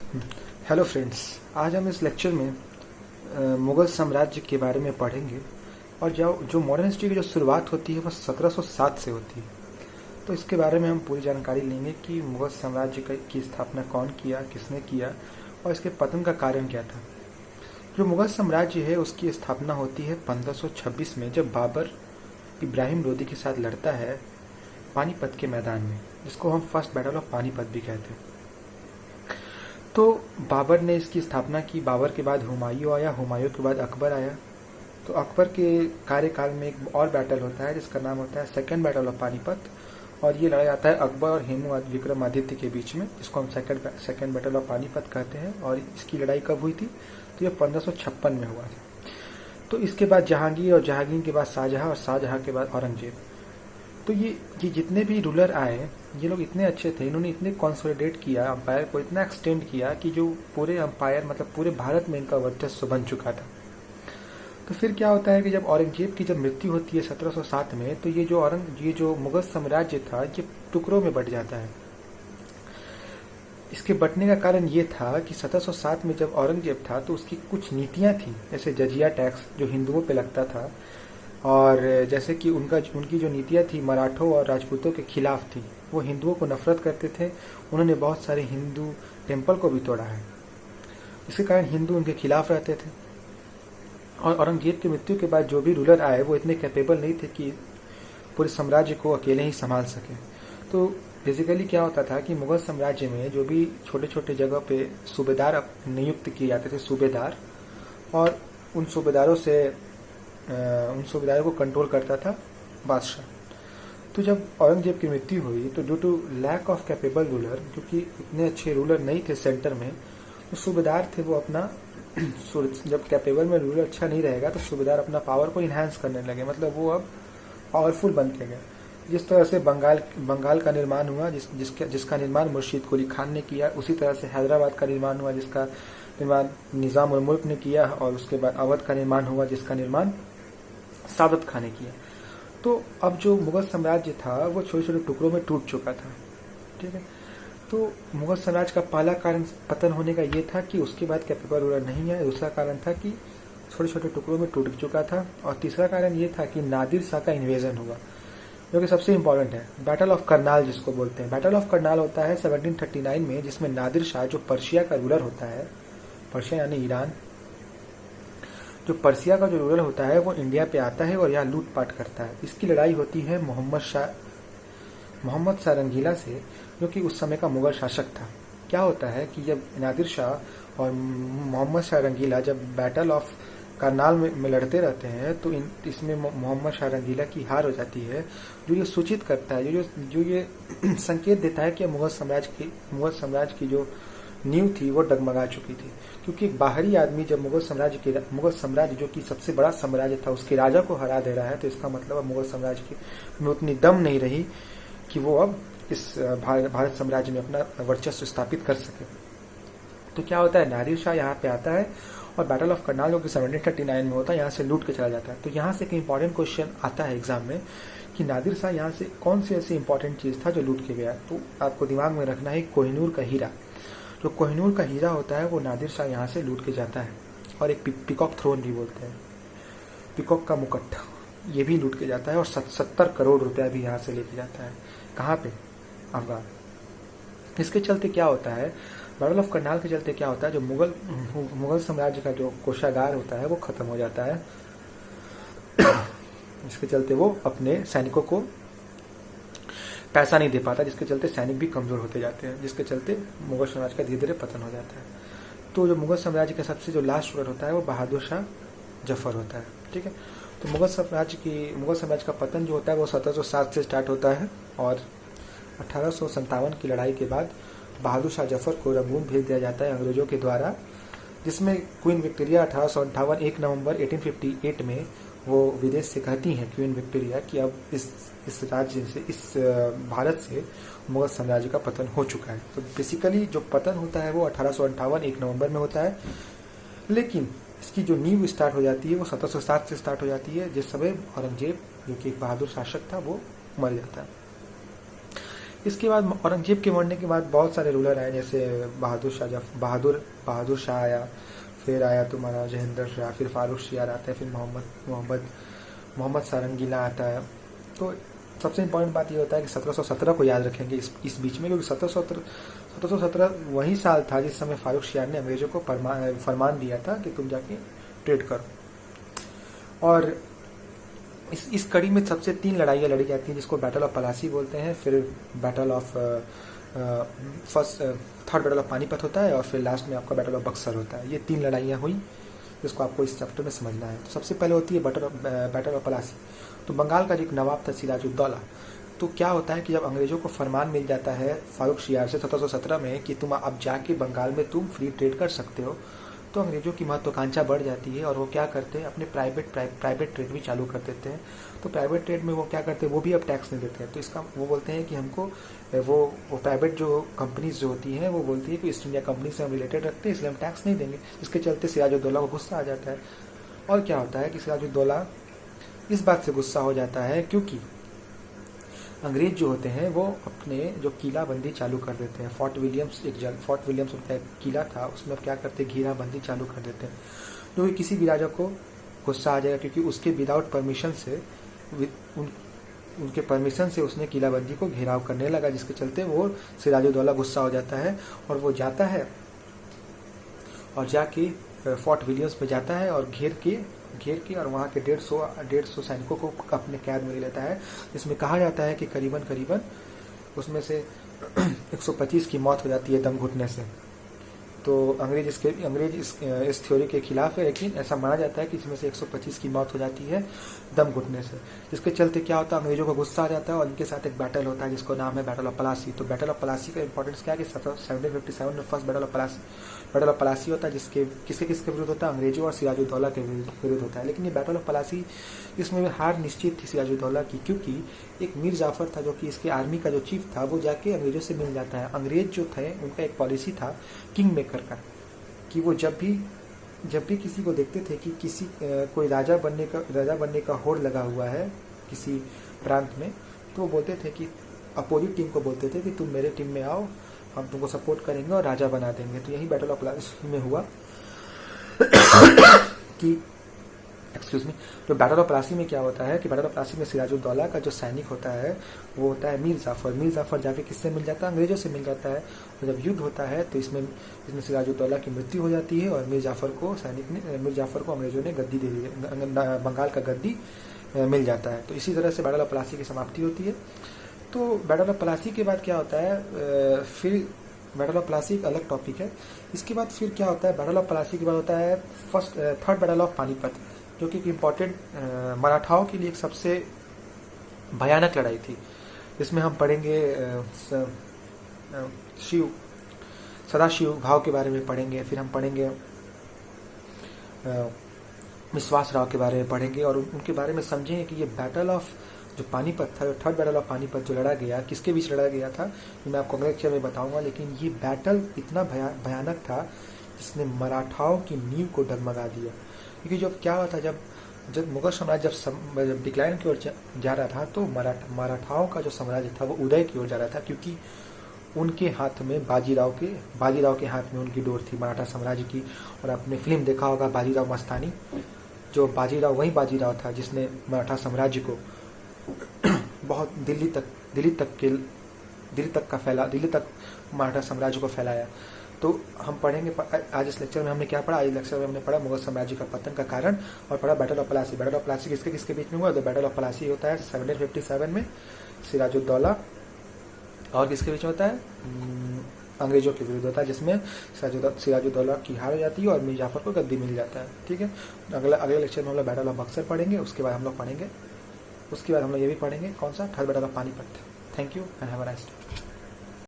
Hello friends. आज हम इस लेक्चर में मुगल साम्राज्य के बारे में पढ़ेंगे और जो मॉडर्न हिस्ट्री की जो शुरुआत होती है वह 1707 से होती है। तो इसके बारे में हम पूरी जानकारी लेंगे कि मुगल साम्राज्य की स्थापना कौन किया, किसने किया और इसके पतन का कारण क्या था। जो मुगल साम्राज्य है उसकी स्थापना होती है 1526 में, जब बाबर इब्राहिम लोदी के साथ लड़ता है पानीपत के मैदान में, जिसको हम फर्स्ट बैटल ऑफ पानीपत भी कहते हैं। तो बाबर ने इसकी स्थापना की। बाबर के बाद हुमायूं आया, हुमायूं के बाद अकबर आया। तो अकबर के कार्यकाल में एक और बैटल होता है जिसका नाम होता है सेकेंड बैटल ऑफ पानीपत, और ये लड़ाई आता है अकबर और हेमू विक्रमादित्य के बीच में, जिसको हम सेकेंड बैटल ऑफ पानीपत कहते हैं। और इसकी लड़ाई कब हुई थी? तो ये 1556 में हुआ था। तो इसके बाद जहांगीर, और जहांगीर के बाद शाहजहां, और शाहजहां के बाद औरंगजेब। तो ये जितने भी रूलर आए, ये लोग इतने अच्छे थे, इन्होंने इतने कंसोलिडेट किया अंपायर को, इतना एक्सटेंड किया कि जो पूरे अंपायर मतलब पूरे भारत में इनका वर्चस्व बन चुका था। तो फिर क्या होता है कि जब औरंगजेब की जब मृत्यु होती है 1707 में, तो ये जो मुगल साम्राज्य था ये टुकड़ों में बट जाता है। इसके बटने का कारण ये था कि 1707 में जब औरंगजेब था तो उसकी कुछ नीतियां थी, जैसे जजिया टैक्स जो हिंदुओं पे लगता था, और जैसे कि उनकी जो नीतियां थी मराठों और राजपूतों के खिलाफ थी। वो हिंदुओं को नफरत करते थे। उन्होंने बहुत सारे हिंदू टेम्पल को भी तोड़ा है। इसके कारण हिंदू उनके खिलाफ रहते थे। और औरंगजेब की मृत्यु के बाद जो भी रूलर आए वो इतने कैपेबल नहीं थे कि पूरे साम्राज्य को अकेले ही संभाल सके। तो बेसिकली क्या होता था कि मुगल साम्राज्य में जो भी छोटे छोटे जगह पे सूबेदार नियुक्त किए जाते थे, सूबेदार, और उन सूबेदारों को कंट्रोल करता था बादशाह। तो जब औरंगजेब की मृत्यु हुई तो due to lack of capable ruler, क्योंकि इतने अच्छे रूलर नहीं थे सेंटर में, तो सूबेदार थे वो अपना जब कैपेबल में रूलर अच्छा नहीं रहेगा तो सूबेदार अपना पावर को इन्हांस करने लगे, मतलब वो अब पावरफुल बनते गए। जिस तरह से बंगाल का निर्माण हुआ, जिसका निर्माण मुर्शीद कुली खान ने किया, उसी तरह से हैदराबाद का निर्माण हुआ जिसका निर्माण निजाम उल मुल्क ने किया, और उसके बाद अवध का निर्माण हुआ जिसका निर्माण सादत खान ने किया। तो अब जो मुगल साम्राज्य था वो छोटे छोटे टुकड़ों में टूट चुका था। ठीक है। तो मुगल साम्राज्य का पहला कारण पतन होने का ये था कि उसके बाद कैपेबल रूलर नहीं है। दूसरा कारण था कि छोटे छोटे टुकड़ों में टूट चुका था। और तीसरा कारण ये था कि नादिर शाह का इन्वेजन हुआ, जो कि सबसे इंपॉर्टेंट है। बैटल ऑफ करनाल जिसको बोलते हैं। बैटल ऑफ करनाल होता है 1739 में, जिसमें नादिर शाह जो पर्शिया का रूलर होता है, पर्शिया यानी ईरान, जो पर्सिया का जो रूलर होता है वो इंडिया पे आता है और यहाँ लूटपाट करता है। इसकी लड़ाई होती है मोहम्मद शाह रंगीला से, जो कि उस समय का मुगल शासक था। क्या होता है कि जब नादिर शाह और मोहम्मद शाह रंगीला जब बैटल ऑफ करनाल में लड़ते रहते हैं तो इसमें मोहम्मद शाह रंगीला की हार हो जाती है, जो ये सूचित करता है, जो ये संकेत देता है कि मुगल साम्राज्य की जो नींव थी वो डगमगा चुकी थी। क्योंकि एक बाहरी आदमी जब मुगल साम्राज्य जो कि सबसे बड़ा साम्राज्य था उसके राजा को हरा दे रहा है, तो इसका मतलब अब मुगल साम्राज्य में उतनी दम नहीं रही कि वो अब इस भारत साम्राज्य में अपना वर्चस्व स्थापित कर सके। तो क्या होता है, नादिर शाह यहाँ पे आता है और बैटल ऑफ करनाल जो कि 1739 में होता है, यहाँ से लूट के चला जाता है। तो यहाँ से एक इंपॉर्टेंट क्वेश्चन आता है एग्जाम में कि नादिर शाह यहाँ से कौन सी ऐसी इंपॉर्टेंट चीज था जो लूट के गया। तो आपको दिमाग में रखना है कोहिनूर का हीरा। जो कोहिनूर का हीरा होता है वो नादिर शाह यहाँ से लूट के जाता है। और एक पिकॉक थ्रोन भी बोलते हैं, पिकॉक का मुकुट, ये भी लूट के जाता है। और 70 करोड़ रुपया भी यहाँ से लेके जाता है। कहाँ पे? अफगान। इसके चलते क्या होता है, बैटल ऑफ करनाल के चलते क्या होता है, जो मुगल साम्राज्य का जो कोषागार होता है वो खत्म हो जाता है। इसके चलते वो अपने सैनिकों को पैसा नहीं दे पाता, जिसके चलते सैनिक भी कमजोर होते जाते हैं, जिसके चलते मुगल साम्राज्य का धीरे धीरे पतन हो जाता है। तो जो मुगल साम्राज्य का सबसे जो लास्ट रूलर होता है वो बहादुर शाह जफर होता है। ठीक है। तो मुगल साम्राज्य का पतन जो होता है वो 1707 से स्टार्ट होता है, और 1857 की लड़ाई के बाद बहादुर शाह जफर को रंगून भेज दिया जाता है अंग्रेजों के द्वारा, जिसमें क्वीन विक्टोरिया 1858 1 नवंबर 1858 में वो विदेश से कहती हैं, क्वीन विक्टोरिया, कि अब इस राज्य से, इस भारत से मुगल साम्राज्य का पतन हो चुका है। तो बेसिकली जो पतन होता है वो 1858 1 नवंबर में होता है, लेकिन इसकी जो नींव स्टार्ट हो जाती है वो 1707 से स्टार्ट हो जाती है, जिस समय औरंगजेब जो कि एक बहादुर शासक था वो मर जाता है। इसके बाद औरंगजेब के मरने के बाद बहुत सारे रूलर आए, जैसे बहादुर शाह आया, फिर आया तुम्हारा जहेंद्र शाह, फिर फारूक शियार आता है, फिर मोहम्मद सारंगीला आता है। तो सबसे इम्पोर्टेंट बात ये होता है कि 1717 को याद रखेंगे इस बीच में, क्योंकि 1717 वही साल था जिस समय फारूक शियार ने अंग्रेजों को फरमान दिया था कि तुम जाके ट्रेड करो। और इस कड़ी में सबसे 3 लड़ाइयाँ लड़ी जाती हैं, जिसको बैटल ऑफ पलासी बोलते हैं, फिर battle of third battle of Panipat होता है, और फिर लास्ट में आपका बैटल ऑफ बक्सर होता है। ये 3 लड़ाइयाँ हुई जिसको आपको इस चैप्टर में समझना है। तो सबसे पहले होती है बैटल ऑफ पलासी। तो बंगाल का जो एक नवाब था सिराजुद्दौला, तो क्या होता है कि जब अंग्रेजों को फरमान मिल जाता है फारूक शियार से 1717 में कि तुम अब जाके बंगाल में तुम फ्री ट्रेड कर सकते हो, तो अंग्रेजों की महत्वाकांक्षा बढ़ जाती है और वो क्या करते हैं, अपने प्राइवेट ट्रेड भी चालू कर देते हैं। तो प्राइवेट ट्रेड में वो क्या करते हैं, वो भी अब टैक्स नहीं देते हैं। तो इसका वो बोलते हैं कि हमको वो प्राइवेट जो कंपनीज जो होती हैं वो बोलती है कि ईस्ट इंडिया कंपनी से हम रिलेटेड रखते हैं, इसलिए हम टैक्स नहीं देंगे। इसके चलते सिराजुद्दौला को गुस्सा आ जाता है। और क्या होता है कि सिराजुद्दौला इस बात से गुस्सा हो जाता है क्योंकि अंग्रेज जो होते हैं वो अपने जो किलाबंदी चालू कर देते हैं। फोर्ट विलियम्स उनका एक किला था, उसमें क्या करते हैं, घेराबंदी चालू कर देते हैं, जो कि किसी भी राजा को गुस्सा आ जाएगा, क्योंकि उसके विदाउट परमिशन से उनके परमिशन से उसने किलाबंदी को घेराव करने लगा, जिसके चलते वो सिराजुद्दौला गुस्सा हो जाता है और वो जाता है और जाके फोर्ट विलियम्स में जाता है और घेर के और वहाँ के 150 सैनिकों को अपने कैद में ले लेता है। इसमें कहा जाता है कि करीबन उसमें से 125 की मौत हो जाती है दम घुटने से। तो अंग्रेज इस थ्योरी के खिलाफ है, लेकिन ऐसा माना जाता है कि इसमें से 125 की मौत हो जाती है दम घुटने से, जिसके चलते क्या होता है, अंग्रेजों को गुस्सा आ जाता है और इनके साथ एक बैटल होता है जिसको नाम है बैटल ऑफ पलासी। तो बैटल ऑफ पलासी का इंपॉर्टेंस क्या है कि 1757 में फर्स्ट बैटल ऑफ पलासी होता है, किसके विरुद्ध होता है, अंग्रेजों और सिराजुद्दौला के विरुद्ध होता है। लेकिन ये बैटल ऑफ पलासी, इसमें हार निश्चित थी सिराजुद्दौला की, क्योंकि एक मीर जाफर था जो कि इसके आर्मी का जो चीफ था, वो जाके अंग्रेजों से मिल जाता है। अंग्रेज जो थे उनका एक पॉलिसी था किंग मेकर का, कि वो जब भी किसी को देखते थे कि कोई राजा बनने का होड़ लगा हुआ है किसी प्रांत में, तो वो बोलते थे कि अपोजिट टीम को बोलते थे कि तुम मेरे टीम में आओ, हम तुमको सपोर्ट करेंगे और राजा बना देंगे। तो यही बैटल ऑफ पलासी में हुआ कि तो बैटल ऑफ पलासी में क्या होता है कि बैटल ऑफ पलासी में सिराजुद्दौला का जो सैनिक होता है वो होता है मीर जाफर जाके किससे मिल जाता है, अंग्रेजों से मिल जाता है। और जब युद्ध होता है तो इसमें सिराजुद्दौला की मृत्यु हो जाती है और मीर जाफर को अंग्रेजों ने गद्दी दे दी, बंगाल का गद्दी मिल जाता है। तो इसी तरह से बैटल ऑफ पलासी की समाप्ति होती है। तो बैटल ऑफ पलासी के बाद क्या होता है, फिर बैटल ऑफ पलासी एक अलग टॉपिक है। इसके बाद फिर क्या होता है, बैटल ऑफ पलासी के बाद होता है थर्ड बैटल ऑफ पानीपत, जो कि एक इम्पॉर्टेंट मराठाओं के लिए एक सबसे भयानक लड़ाई थी। इसमें हम पढ़ेंगे सदाशिव भाव के बारे में पढ़ेंगे, फिर हम पढ़ेंगे विश्वास राव के बारे में पढ़ेंगे और उनके बारे में समझेंगे कि ये बैटल ऑफ जो पानीपत था, थर्ड बैटल ऑफ पानीपत जो लड़ा गया, किसके बीच लड़ा गया था, ये मैं आपको अगले लेक्चर में बताऊंगा। लेकिन ये बैटल इतना भयानक था जिसने मराठाओं की नींव को डगमगा दिया। क्योंकि जब क्या हुआ था, जब मुगल साम्राज्य जब डिक्लाइन की ओर जा रहा था, तो मराठाओं का जो साम्राज्य था वो उदय की ओर जा रहा था, क्योंकि उनके हाथ में बाजीराव के हाथ में उनकी डोर थी मराठा साम्राज्य की। और आपने फिल्म देखा होगा बाजीराव मस्तानी, जो वही बाजीराव था जिसने मराठा साम्राज्य को बहुत दिल्ली तक मराठा साम्राज्य को फैलाया। तो हम पढ़ेंगे आज इस लेक्चर में हमने क्या पढ़ा, आज लेक्चर में हमने पढ़ा मुगल साम्राज्य का पतन का कारण और पढ़ा battle of Plassey. Battle of Plassey किसके बीच में हुआ, तो बैटल ऑफ पलासी होता है 1757 में सिराजुद्दौला और किसके बीच में होता है, अंग्रेजों के विरुद्ध होता है, जिसमें सिराजुद्दौला की हार हो जाती है और मीर जाफर को गद्दी मिल जाता है। ठीक है, अगले लेक्चर में हम लोग बैटल ऑफ बक्सर पढ़ेंगे। उसके बाद हम लोग ये भी पढ़ेंगे कौन सा, third battle of Panipat. Thank you and have a nice day.